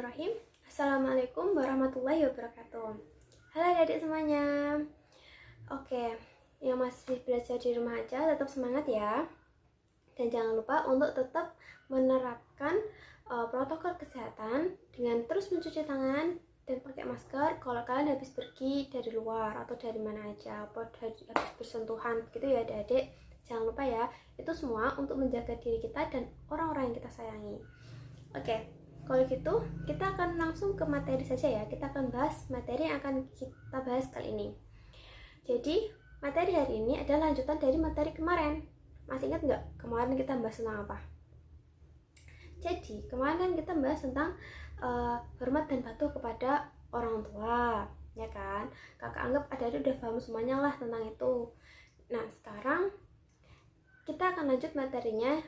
Bismillahirrahmanirrahim. Assalamualaikum warahmatullahi wabarakatuh. Halo adik semuanya. Oke, yang masih belajar di rumah aja tetap semangat ya. Dan jangan lupa untuk tetap menerapkan protokol kesehatan dengan terus mencuci tangan dan pakai masker kalau kalian habis pergi dari luar atau dari mana aja, atau habis bersentuhan gitu ya adik-adik. Jangan lupa ya, itu semua untuk menjaga diri kita dan orang-orang yang kita sayangi. Oke. Kalau gitu, kita akan langsung ke materi saja ya. Kita akan bahas materi yang akan kita bahas kali ini. Jadi, materi hari ini adalah lanjutan dari materi kemarin. Masih ingat nggak? Kemarin kita bahas tentang apa? Jadi, kemarin kan kita bahas tentang hormat dan patuh kepada orang tua, ya kan? Kakak anggap adik-adik udah paham semuanya lah tentang itu. Nah, sekarang kita akan lanjut materinya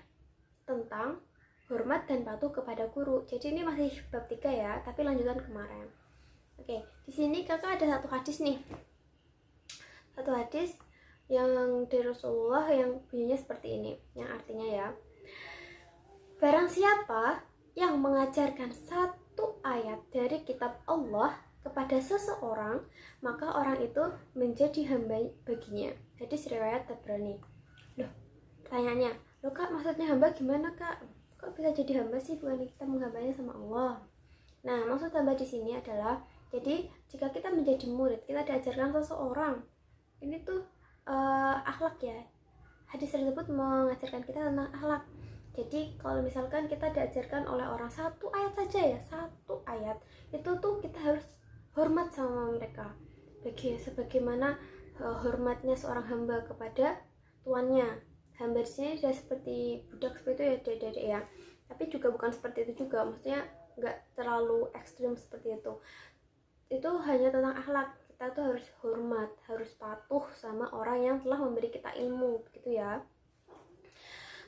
tentang hormat dan patuh kepada guru. Jadi ini masih bab 3 ya, tapi lanjutan kemarin. Oke, di sini kakak ada satu hadis nih. Satu hadis yang dari Rasulullah yang bunyinya seperti ini, yang artinya ya, barang siapa yang mengajarkan satu ayat dari kitab Allah kepada seseorang, maka orang itu menjadi hamba baginya. Hadis riwayat Tabrani. Loh, tanyanya, loh kak, maksudnya hamba gimana kak? Kok bisa jadi hamba sih? Bukan kita menghambanya sama Allah. Nah, maksud hamba di sini adalah, jadi jika kita menjadi murid, kita diajarkan seseorang, ini tuh akhlak ya. Hadis tersebut mengajarkan kita tentang akhlak. Jadi kalau misalkan kita diajarkan oleh orang satu ayat saja ya, satu ayat, itu tuh kita harus hormat sama mereka. Sebagaimana hormatnya seorang hamba kepada tuannya. Hamba di sini sudah seperti budak seperti itu ya adik-adik ya, tapi juga bukan seperti itu juga, maksudnya nggak terlalu ekstrim seperti itu hanya tentang akhlak. Kita tuh harus hormat, harus patuh sama orang yang telah memberi kita ilmu, begitu ya.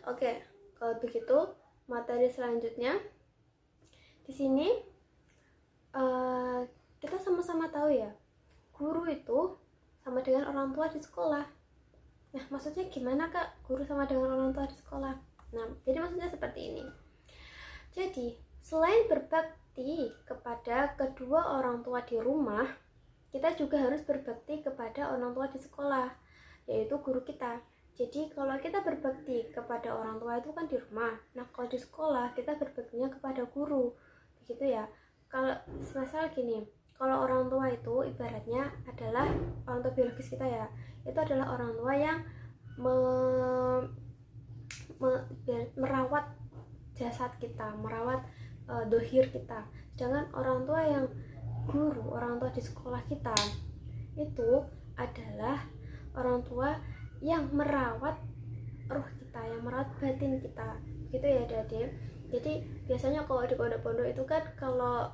Oke, kalau begitu materi selanjutnya di sini kita sama-sama tahu ya, guru itu sama dengan orang tua di sekolah. Nah, maksudnya gimana kak, guru sama dengan orang tua di sekolah? Nah, jadi maksudnya seperti ini. Jadi, selain berbakti kepada kedua orang tua di rumah, kita juga harus berbakti kepada orang tua di sekolah, yaitu guru kita. Jadi, kalau kita berbakti kepada orang tua itu kan di rumah. Nah, kalau di sekolah, kita berbaktinya kepada guru. Begitu ya. Kalau misal gini, kalau orang tua itu ibaratnya adalah orang tua biologis kita ya, itu adalah orang tua yang merawat jasad kita, merawat dohir kita. Sedangkan orang tua yang guru, orang tua di sekolah kita, itu adalah orang tua yang merawat ruh kita, yang merawat batin kita. Begitu ya adik-adik. Jadi biasanya kalau di pondok-pondok itu kan kalau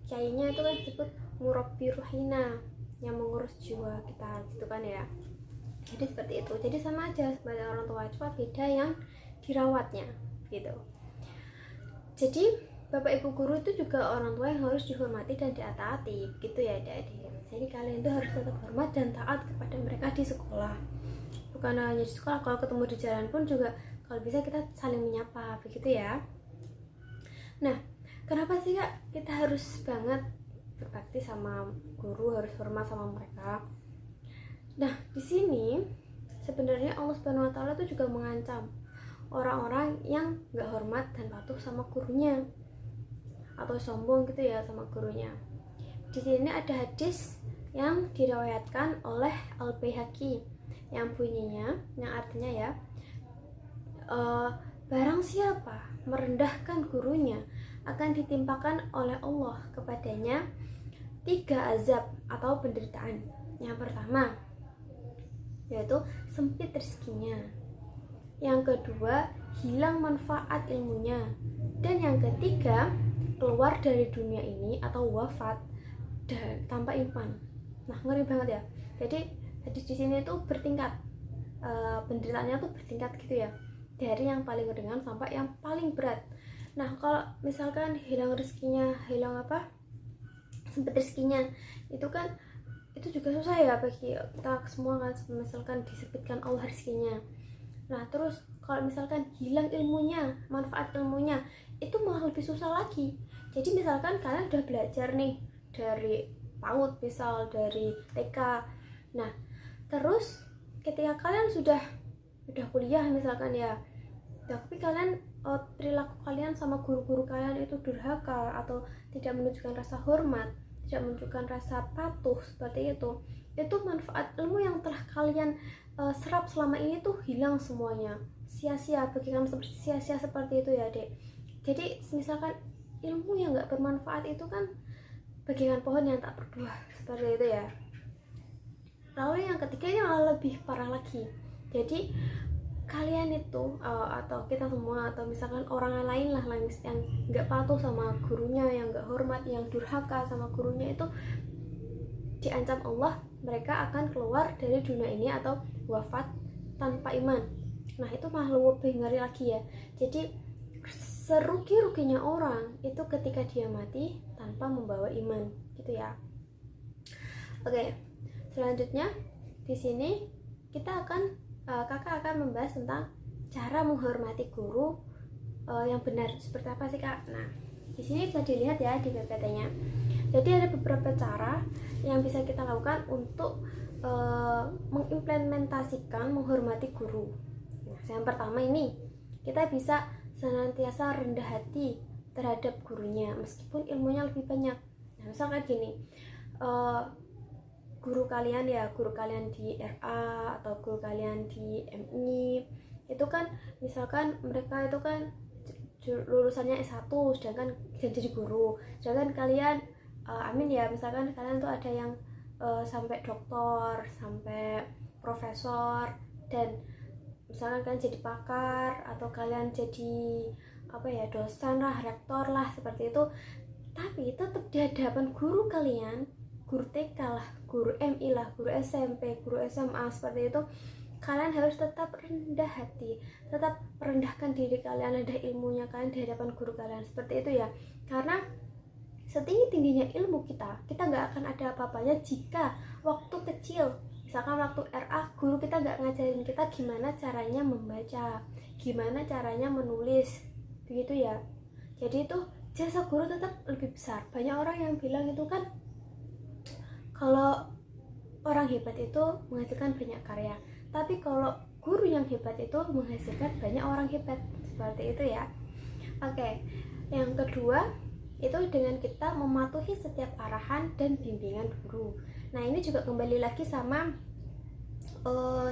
kiainya itu kan disebut murabbi ruhina, yang mengurus jiwa kita gitu kan ya. Jadi seperti itu. Jadi sama aja sebagai orang tua, cuma beda yang dirawatnya gitu. Jadi bapak ibu guru itu juga orang tua yang harus dihormati dan ditaati gitu ya adik-adik. Jadi kalian itu harus tetap hormat dan taat kepada mereka di sekolah. Bukan hanya di sekolah, kalau ketemu di jalan pun juga kalau bisa kita saling menyapa begitu ya. Nah, kenapa sih kak kita harus banget berbakti sama guru, harus hormat sama mereka? Nah, di sini sebenarnya Allah Subhanahu wa taala itu juga mengancam orang-orang yang nggak hormat dan patuh sama gurunya atau sombong gitu ya sama gurunya. Di sini ada hadis yang diriwayatkan oleh Al-Baihaqi yang bunyinya, yang artinya ya, barang siapa merendahkan gurunya akan ditimpakan oleh Allah kepadanya 3 azab atau penderitaan. Yang pertama yaitu sempit rezekinya, yang kedua hilang manfaat ilmunya, dan yang ketiga keluar dari dunia ini atau wafat dan tanpa iman. Nah, ngeri banget ya. Jadi hadis di sini itu bertingkat, penderitaannya tuh bertingkat gitu ya, dari yang paling ringan sampai yang paling berat. Nah, kalau misalkan hilang rezekinya, sempit rezekinya, itu kan itu juga susah ya bagi kita semua kan, misalkan disebutkan Allah rezekinya. Nah terus kalau misalkan hilang ilmunya, manfaat ilmunya, itu malah lebih susah lagi. Jadi misalkan kalian udah belajar nih dari PAUD, misal dari TK, nah terus ketika kalian sudah kuliah misalkan ya, tapi kalian perilaku kalian sama guru-guru kalian itu durhaka atau tidak menunjukkan rasa hormat, tidak menunjukkan rasa patuh seperti itu manfaat ilmu yang telah kalian serap selama ini tuh hilang semuanya, sia-sia, bagikan seperti sia-sia seperti itu ya dek. Jadi misalkan ilmu yang nggak bermanfaat itu kan bagikan pohon yang tak berbuah seperti itu ya. Lalu yang ketiga ini malah lebih parah lagi. Jadi kalian itu atau kita semua atau misalkan orang lain lah yang nggak patuh sama gurunya, yang nggak hormat, yang durhaka sama gurunya, itu diancam Allah mereka akan keluar dari dunia ini atau wafat tanpa iman. Nah itu malah lebih ngeri lagi ya. Jadi serugi-ruginya orang itu ketika dia mati tanpa membawa iman gitu ya. Oke, selanjutnya di sini kita akan kakak akan membahas tentang cara menghormati guru yang benar seperti apa sih kak. Nah di sini bisa dilihat ya di PPT-nya. Jadi ada beberapa cara yang bisa kita lakukan untuk mengimplementasikan menghormati guru. Nah, yang pertama ini kita bisa senantiasa rendah hati terhadap gurunya meskipun ilmunya lebih banyak. Nah, misalkan gini, guru kalian di RA atau guru kalian di MI itu kan misalkan mereka itu kan lulusannya S1 sedangkan jadi guru, sedangkan kalian amin ya, misalkan kalian tuh ada yang sampai doktor, sampai profesor, dan misalkan kalian jadi pakar atau kalian jadi dosen lah, rektor lah seperti itu, tapi tetap di hadapan guru kalian, guru TK lah, guru MI lah, guru SMP, guru SMA seperti itu, kalian harus tetap rendah hati, tetap rendahkan diri kalian, rendah ilmunya kalian di hadapan guru kalian seperti itu ya. Karena setinggi-tingginya ilmu kita nggak akan ada apa-apanya jika waktu kecil, misalkan waktu RA, guru kita nggak ngajarin kita gimana caranya membaca, gimana caranya menulis, begitu ya. Jadi itu jasa guru tetap lebih besar. Banyak orang yang bilang itu kan kalau orang hebat itu menghasilkan banyak karya, tapi kalau guru yang hebat itu menghasilkan banyak orang hebat, seperti itu ya. Oke, yang kedua itu dengan kita mematuhi setiap arahan dan bimbingan guru. Nah ini juga kembali lagi sama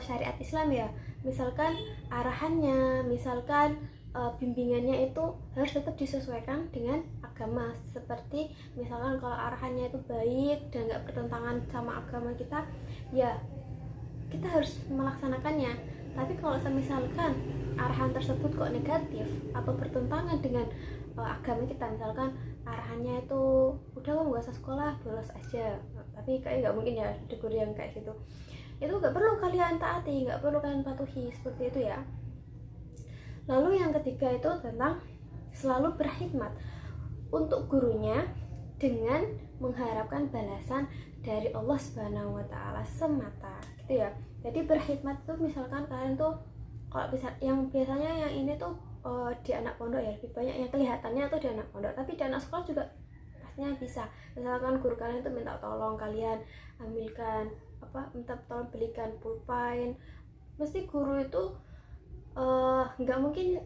syariat Islam ya. Misalkan arahannya, misalkan bimbingannya itu harus tetap disesuaikan dengan agama. Seperti misalkan kalau arahannya itu baik dan gak bertentangan sama agama kita, ya kita harus melaksanakannya. Tapi kalau misalkan arahan tersebut kok negatif atau bertentangan dengan agama kita, misalkan arahannya itu udah kamu gak usah sekolah, bolos aja, tapi kayak gak mungkin ya di guru yang kayak gitu, itu gak perlu kalian taati, gak perlu kalian patuhi, seperti itu ya. Lalu yang ketiga itu tentang selalu berkhidmat untuk gurunya dengan mengharapkan balasan dari Allah Subhanahu wa taala semata, gitu ya. Jadi berkhidmat itu misalkan kalian tuh kalau bisa, yang biasanya yang ini tuh di anak pondok ya lebih banyak yang kelihatannya tuh di anak pondok, tapi di anak sekolah juga pastinya bisa. Misalkan guru kalian tuh minta tolong kalian ambilkan minta tolong belikan pulpen, mesti guru itu nggak mungkin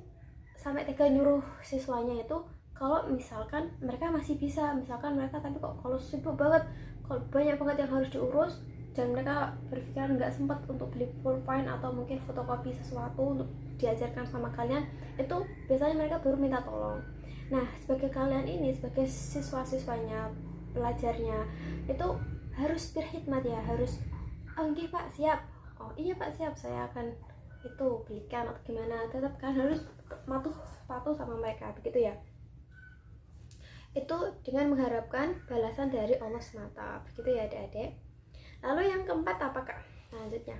sampai tega nyuruh siswanya itu kalau misalkan mereka masih bisa, misalkan mereka tapi kok kalau sibuk banget, kalau banyak banget yang harus diurus dan mereka berpikir nggak sempat untuk beli pulpen atau mungkin fotokopi sesuatu untuk diajarkan sama kalian, itu biasanya mereka baru minta tolong. Nah sebagai kalian ini, sebagai siswa-siswanya, pelajarnya, itu harus berkhidmat ya, harus oke pak siap, oh iya pak siap, saya akan itu belikan atau gimana, tetap kan harus patuh sama mereka, begitu ya. Itu dengan mengharapkan balasan dari Allah semata, begitu ya adik-adik. Lalu yang keempat apa kak? Selanjutnya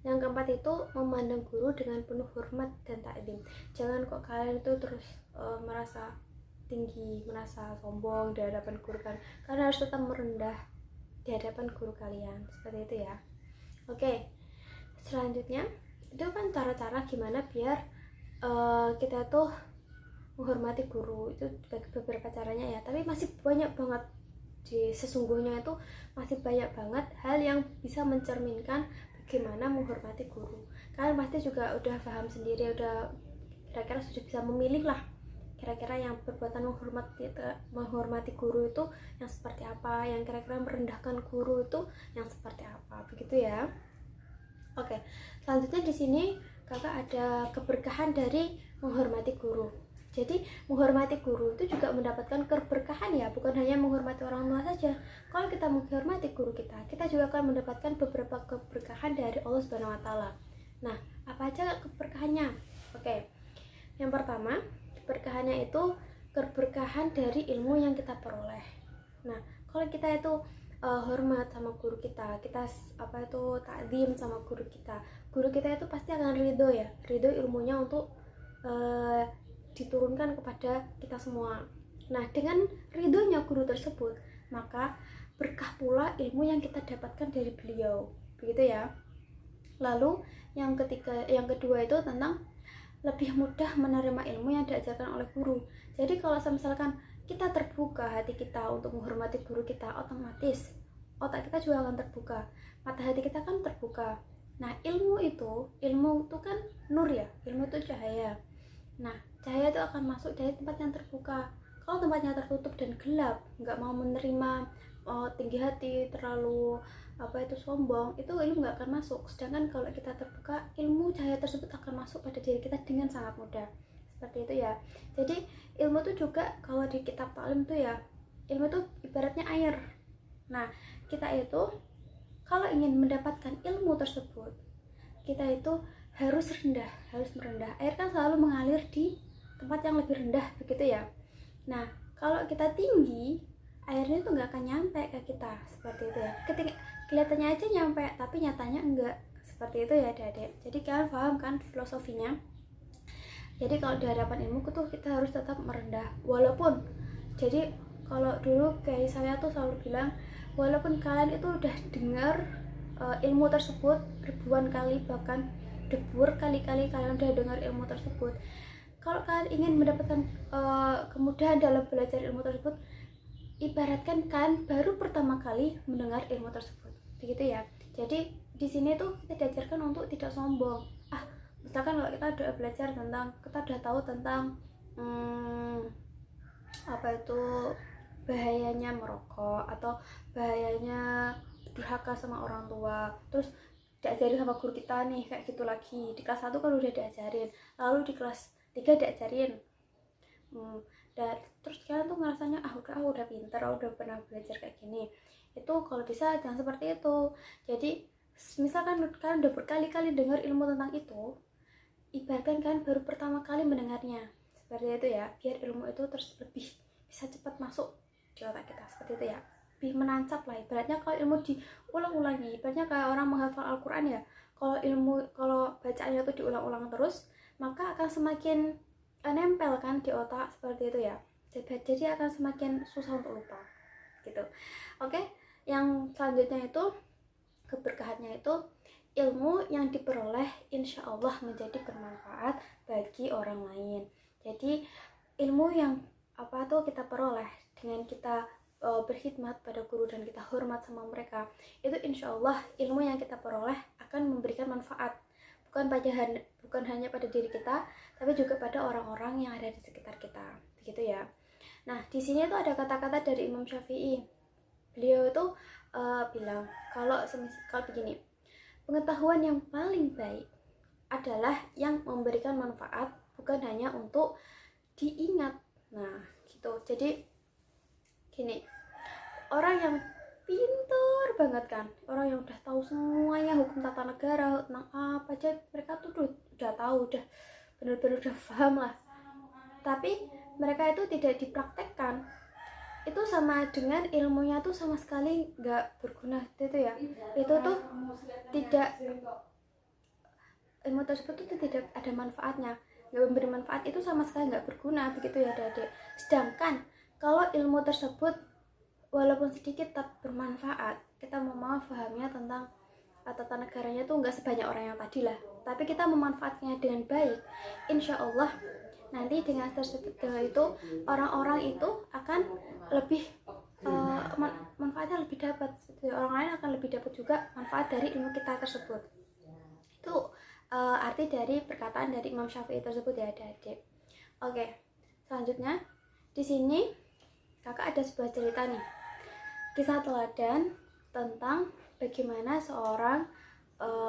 yang keempat itu memandang guru dengan penuh hormat dan taklim. Jangan kok kalian itu terus merasa tinggi, merasa sombong di hadapan guru kan, karena harus tetap merendah di hadapan guru kalian, seperti itu ya. Oke, selanjutnya itu kan cara-cara gimana biar kita tuh menghormati guru. Itu beberapa caranya ya, tapi masih banyak banget. Di sesungguhnya itu masih banyak banget hal yang bisa mencerminkan bagaimana menghormati guru. Kalian pasti juga udah paham sendiri, udah kira-kira sudah bisa memilih lah kira-kira yang perbuatan menghormati guru itu yang seperti apa, yang kira-kira merendahkan guru itu yang seperti apa, begitu ya. Oke, selanjutnya di sini kakak ada keberkahan dari menghormati guru. Jadi menghormati guru itu juga mendapatkan keberkahan ya, bukan hanya menghormati orang tua saja. Kalau kita menghormati guru kita juga akan mendapatkan beberapa keberkahan dari Allah Subhanahu wa taala. Nah, apa aja keberkahannya? Oke. Yang pertama, keberkahannya itu keberkahan dari ilmu yang kita peroleh. Nah, kalau kita itu hormat sama guru kita takzim sama guru kita itu pasti akan ridho ya, ridho ilmunya untuk diturunkan kepada kita semua. Nah, dengan ridhonya guru tersebut, maka berkah pula ilmu yang kita dapatkan dari beliau, begitu ya. Lalu yang kedua itu tentang lebih mudah menerima ilmu yang diajarkan oleh guru. Jadi kalau misalkan kita terbuka hati kita untuk menghormati guru kita, otomatis otak kita juga akan terbuka, mata hati kita kan terbuka. Nah, ilmu itu kan nur ya, ilmu itu cahaya. Nah, cahaya itu akan masuk dari tempat yang terbuka. Kalau tempatnya tertutup dan gelap, nggak mau menerima, tinggi hati, terlalu sombong, itu ilmu nggak akan masuk. Sedangkan kalau kita terbuka, ilmu cahaya tersebut akan masuk pada diri kita dengan sangat mudah. Seperti itu ya. Jadi ilmu itu juga kalau di kitab taklim tuh ya, ilmu itu ibaratnya air. Nah, kita itu kalau ingin mendapatkan ilmu tersebut, kita itu harus merendah. Air kan selalu mengalir di tempat yang lebih rendah, begitu ya. Nah, kalau kita tinggi, airnya tuh nggak akan nyampe ke kita, seperti itu ya. Ketika kelihatannya aja nyampe, tapi nyatanya enggak, seperti itu ya adik-adik. Jadi kalian paham kan filosofinya? Jadi kalau di hadapan ilmu tuh kita harus tetap merendah, walaupun jadi kalau dulu kayak saya tuh selalu bilang, walaupun kalian itu udah dengar ilmu tersebut ribuan kali, bahkan berkali-kali kalian udah dengar ilmu tersebut, kalau kalian ingin mendapatkan kemudahan dalam belajar ilmu tersebut, ibaratkan kalian baru pertama kali mendengar ilmu tersebut, begitu ya. Jadi di sini tuh kita diajarkan untuk tidak sombong. Misalkan kalau kita udah belajar tentang, kita udah tahu tentang bahayanya merokok atau bahayanya durhaka sama orang tua, terus diajarin sama guru kita nih kayak gitu lagi. Di kelas 1 kan udah diajarin, lalu di kelas 3 diajarin, dan terus kalian tuh ngerasanya udah pinter, udah pernah belajar kayak gini. Itu kalau bisa jangan seperti itu. Jadi misalkan kalian udah berkali-kali dengar ilmu tentang itu, ibaratkan kalian baru pertama kali mendengarnya, seperti itu ya, biar ilmu itu terus lebih bisa cepat masuk di otak kita, seperti itu ya, lebih menancap lah. Ibaratnya kalau ilmu diulang-ulangi, ibaratnya kayak orang menghafal Al-Quran ya, kalau bacaannya itu diulang-ulang terus, maka akan semakin nempel kan di otak, seperti itu ya. Jadi akan semakin susah untuk lupa gitu. Oke, yang selanjutnya itu keberkahannya itu ilmu yang diperoleh insya Allah menjadi bermanfaat bagi orang lain. Jadi ilmu yang kita peroleh dengan kita berkhidmat pada guru dan kita hormat sama mereka, itu insya Allah ilmu yang kita peroleh akan memberikan manfaat, bukan hanya pada diri kita, tapi juga pada orang-orang yang ada di sekitar kita, begitu ya. Nah, di sini tuh ada kata-kata dari Imam Syafi'i. Beliau itu bilang kalau begini, pengetahuan yang paling baik adalah yang memberikan manfaat, bukan hanya untuk diingat. Nah, gitu. Jadi gini, orang yang pintar banget kan, orang yang udah tahu semuanya hukum tata negara, tentang apa aja mereka tuh udah tahu, udah benar-benar udah paham lah, tapi mereka itu tidak dipraktekkan, itu sama dengan ilmunya tuh sama sekali nggak berguna, itu ya. Itu tuh tidak, ilmu tersebut tuh tidak ada manfaatnya, nggak memberi manfaat, itu sama sekali nggak berguna, begitu ya adik-adik. Sedangkan kalau ilmu tersebut walaupun sedikit tetap bermanfaat, kita mau pahamnya tentang tata negaranya tuh nggak sebanyak orang yang tadi lah, tapi kita memanfaatkannya dengan baik, insya Allah nanti dengan itu orang-orang itu akan lebih manfaatnya lebih dapat, orang lain akan lebih dapat juga manfaat dari ilmu kita tersebut. Itu arti dari perkataan dari Imam Syafi'i tersebut ya adik-adik. Oke, selanjutnya di sini kakak ada sebuah cerita nih, kisah teladan tentang bagaimana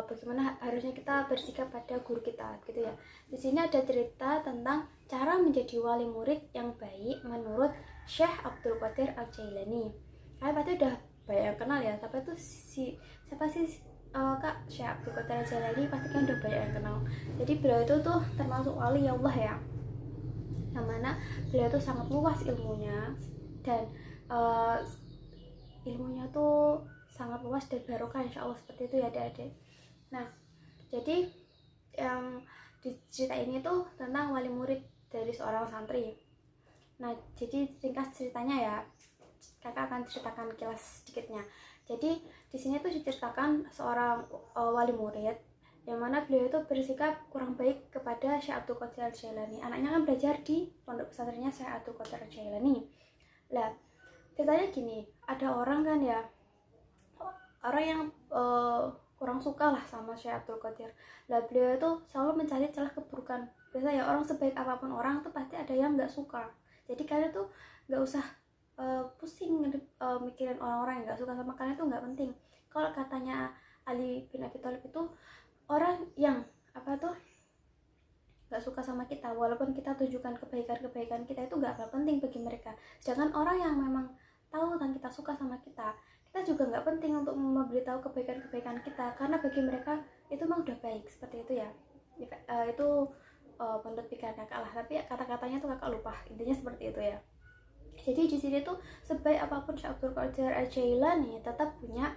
bagaimana harusnya kita bersikap pada guru kita gitu ya. Di sini ada cerita tentang cara menjadi wali murid yang baik menurut Syekh Abdul Qadir Al-Jailani. Kalian pasti udah banyak yang kenal ya, siapa sih Kak Syekh Abdul Qadir Al-Jailani, pasti kan udah banyak yang kenal. Jadi beliau itu tuh termasuk wali Allah ya, yang mana beliau tuh sangat luas ilmunya, dan ilmunya tuh sangat luas dan barokah insya Allah, seperti itu ya adik-adik. Nah, jadi yang di cerita ini tuh tentang wali murid dari seorang santri. Nah, jadi ringkas ceritanya ya, kakak akan ceritakan kilas sedikitnya. Jadi di sini tuh diceritakan seorang wali murid yang mana beliau itu bersikap kurang baik kepada Syekh Abdul Qadir Al-Jailani. Anaknya kan belajar di pondok pesantrennya Syekh Abdul Qadir Al-Jailani. Lah, ceritanya gini, ada orang kan ya, orang yang kurang suka lah sama Syekh Abdul Qadir. Lah beliau itu selalu mencari celah keburukan. Biasa ya, orang sebaik apapun orang tuh pasti ada yang nggak suka. Jadi kalian tuh nggak usah pusing mikirin orang-orang yang nggak suka sama kalian, tuh nggak penting. Kalau katanya Ali bin Abi Thalib itu, orang yang nggak suka sama kita, walaupun kita tunjukkan kebaikan kita itu nggak penting bagi mereka. Sedangkan orang yang memang tahu tentang kita suka sama kita juga nggak penting untuk memberitahu kebaikan kita, karena bagi mereka itu memang udah baik, seperti itu ya. Itu menurut pikiran kakak lah, tapi kata-katanya tuh kakak lupa, intinya seperti itu ya. Jadi di sini tuh sebaik apapun Syekh Abdul Qadir Al-Jailani tetap punya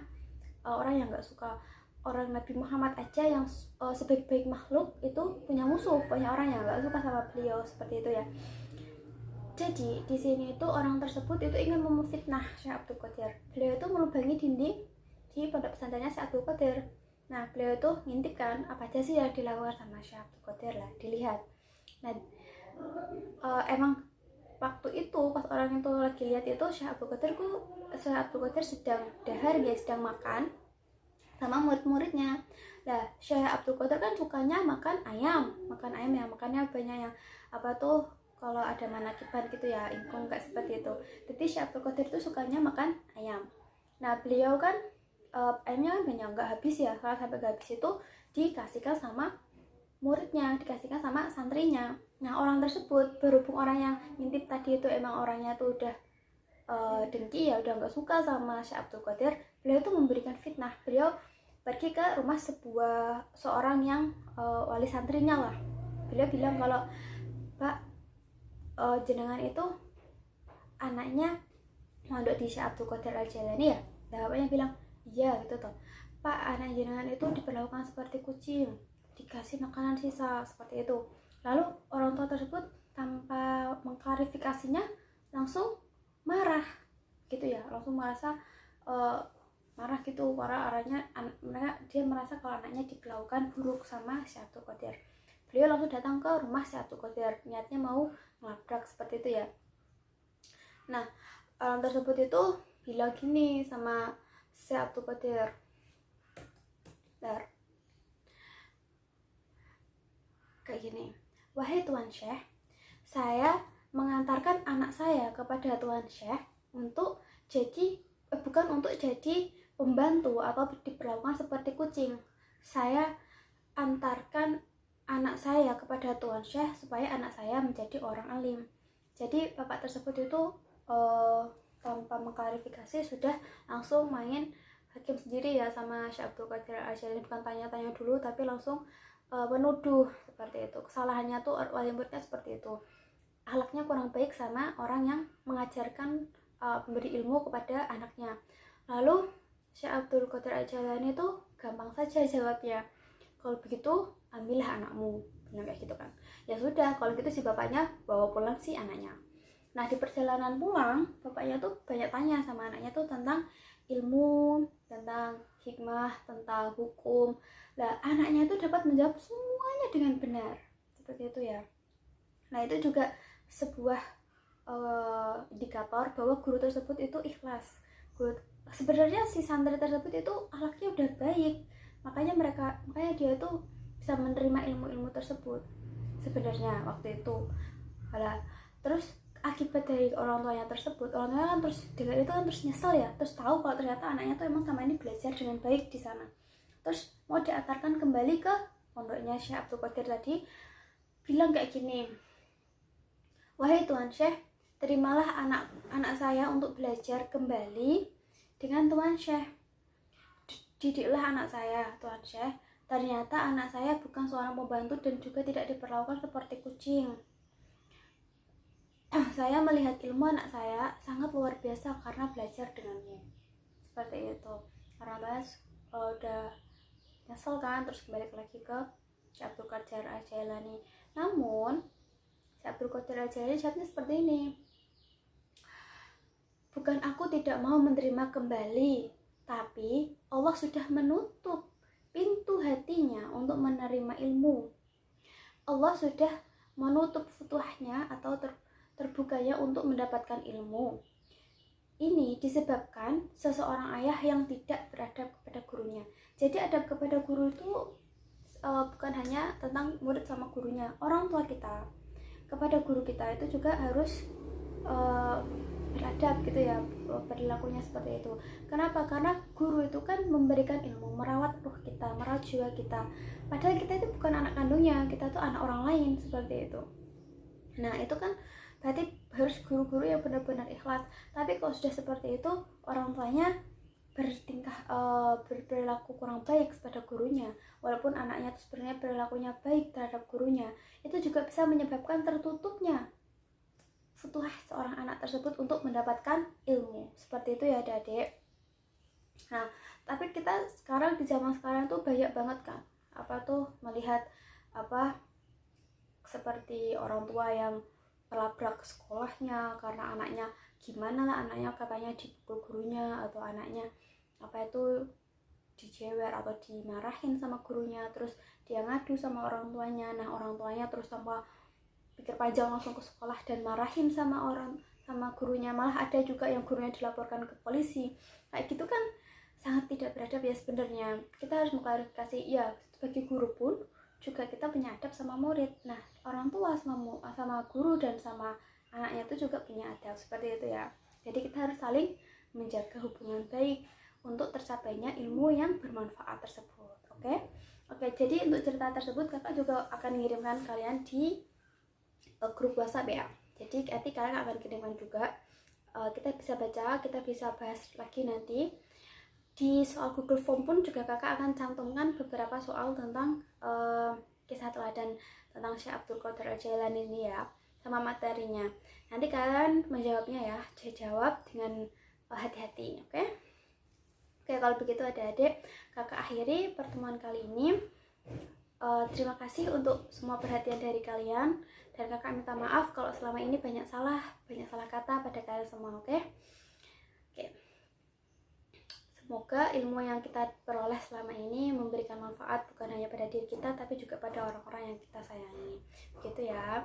orang yang nggak suka. Orang Nabi Muhammad aja yang sebaik-baik makhluk itu punya musuh, banyak orang yang nggak suka sama beliau, seperti itu ya. Jadi di sini itu orang tersebut itu ingin memfitnah Syekh Abdul Qadir. Beliau itu melubangi dinding di pondok pesantrennya Syekh Abdul Qadir. Nah, beliau itu ngintip kan apa aja sih yang dilakukan sama Syekh Abdul Qadir lah, dilihat. Nah, emang waktu itu pas orang itu lagi lihat itu Syekh Abdul Qadir sedang dahar, dia sedang makan sama murid-muridnya. Nah, Syekh Abdul Qadir kan sukanya makan ayam ya, makannya banyak yang kalau ada manakiban gitu ya, ingkung kayak seperti itu. Jadi Syekh Abdul Qadir itu sukanya makan ayam. Nah, beliau kan ayamnya kan banyak, nggak habis ya. Kalau sampai nggak habis itu dikasihkan sama muridnya, dikasihkan sama santrinya. Nah, orang tersebut, berhubung orang yang ngintip tadi itu emang orangnya tuh udah dengki ya, udah nggak suka sama Syekh Abdul Qadir, beliau tuh memberikan fitnah. Beliau pergi ke rumah seorang yang wali santrinya lah. Beliau bilang kalau, Pak, jenengan itu anaknya mondok di Syekh Abdul Qadir Al-Jailani ya? Nah, bapaknya bilang, iya gitu toh. Pak, anak jenengan itu diperlakukan seperti kucing, dikasih makanan sisa, seperti itu. Lalu orang tua tersebut tanpa mengklarifikasinya langsung marah gitu ya, langsung merasa marah gitu, dia merasa kalau anaknya diperlakukan buruk sama Syekh Abdul Qadir. Beliau langsung datang ke rumah Syekh Abdul Qadir, niatnya mau ngelabrak, seperti itu ya. Nah, orang tersebut itu bilang gini sama Syekh Abdul Qadir, kayak gini, wahai Tuan Syekh, saya mengantarkan anak saya kepada Tuan Syekh bukan untuk jadi pembantu atau diperlakukan seperti kucing. Saya antarkan anak saya kepada Tuan Syekh supaya anak saya menjadi orang alim. Jadi bapak tersebut itu tanpa mengklarifikasi sudah langsung main hakim sendiri ya sama Syekh Abdul Qadir Al-Jailani, bukan tanya-tanya dulu tapi langsung menuduh seperti itu. Kesalahannya tuh wali muridnya seperti itu, akhlaknya kurang baik sama orang yang mengajarkan memberi ilmu kepada anaknya. Lalu Syekh Abdul Qadir Al-Jailani itu gampang saja jawabnya, kalau begitu ambillah anakmu, bilang kayak gitu kan. Ya sudah, kalau gitu si bapaknya bawa pulang si anaknya. Nah, di perjalanan pulang bapaknya tuh banyak tanya sama anaknya tuh tentang ilmu, tentang hikmah, tentang hukum. Nah, anaknya itu dapat menjawab semuanya dengan benar. Seperti itu ya. Nah, itu juga sebuah indikator bahwa guru tersebut itu ikhlas. Sebenarnya si santri tersebut itu akhlaknya udah baik, makanya dia itu bisa menerima ilmu-ilmu tersebut sebenarnya waktu itu. Terus akibat dari orang tuanya tersebut, orang tuanya kan terus dengan itu kan terus nyesel ya, terus tahu kalau ternyata anaknya tuh emang sama ini belajar dengan baik di sana, terus mau diantarkan kembali ke pondoknya Syekh Abdul Qadir tadi, bilang kayak gini, wahai Tuan Syekh, terimalah anak saya untuk belajar kembali dengan Tuan Syekh. Didiklah anak saya, Tuan Syekh. Ternyata anak saya bukan seorang pembantu dan juga tidak diperlakukan seperti kucing. Saya melihat ilmu anak saya sangat luar biasa karena belajar denganmu. Seperti itu. Karena udah nyesel kan, terus kembali lagi ke Syekh Abdul Qadir Al-Jailani. Namun Syekh Abdul Qadir Al-Jailani jawabnya seperti ini, bukan aku tidak mau menerima kembali, tapi Allah sudah menutup pintu hatinya untuk menerima ilmu. Allah sudah menutup futuhnya atau terbukanya untuk mendapatkan ilmu. Ini disebabkan seseorang ayah yang tidak beradab kepada gurunya. Jadi adab kepada guru itu bukan hanya tentang murid sama gurunya, orang tua kita kepada guru kita itu juga harus beradab gitu ya, perilakunya seperti itu. Kenapa? Karena guru itu kan memberikan ilmu, merawat ruh kita, merawat jiwa kita. Padahal kita itu bukan anak kandungnya, kita tuh anak orang lain, seperti itu. Nah, itu kan berarti harus guru-guru yang benar-benar ikhlas. Tapi kalau sudah seperti itu, orang tuanya berperilaku kurang baik kepada gurunya, walaupun anaknya itu sebenarnya perilakunya baik terhadap gurunya, itu juga bisa menyebabkan tertutupnya futuhah seorang anak tersebut untuk mendapatkan ilmu. Seperti itu ya adik-adik. Nah, tapi kita sekarang di zaman sekarang tuh banyak banget kan melihat seperti orang tua yang melabrak sekolahnya karena anaknya anaknya katanya dipukul gurunya, atau anaknya dijewer atau dimarahin sama gurunya, terus dia ngadu sama orang tuanya. Nah, orang tuanya terus pikir panjang langsung ke sekolah dan marahin sama gurunya. Malah ada juga yang gurunya dilaporkan ke polisi. Kayak gitu kan sangat tidak beradab ya sebenarnya. Kita harus mengklarifikasi ya, sebagai guru pun juga kita punya adab sama murid. Nah, orang tua sama guru dan sama anaknya itu juga punya adab seperti itu ya. Jadi kita harus saling menjaga hubungan baik untuk tercapainya ilmu yang bermanfaat tersebut. Oke, jadi untuk cerita tersebut kakak juga akan mengirimkan kalian di grup WhatsApp ya. Jadi nanti kalian akan kirimkan juga, kita bisa baca, kita bisa bahas lagi nanti. Di soal Google Form pun juga kakak akan cantumkan beberapa soal tentang kisah teladan tentang Syekh Abdul Qadir Al-Jailani ini ya, sama materinya. Nanti kalian menjawabnya ya, jawab dengan hati-hati. Oke, kalau begitu adik-adik, kakak akhiri pertemuan kali ini. Terima kasih untuk semua perhatian dari kalian, dan kakak minta maaf kalau selama ini banyak salah kata pada kalian semua. Oke. Semoga ilmu yang kita peroleh selama ini memberikan manfaat bukan hanya pada diri kita, tapi juga pada orang-orang yang kita sayangi. Begitu ya.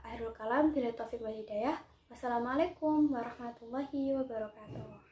Akhirul kalam, billahi taufiq wal hidayah. Wassalamualaikum warahmatullahi wabarakatuh.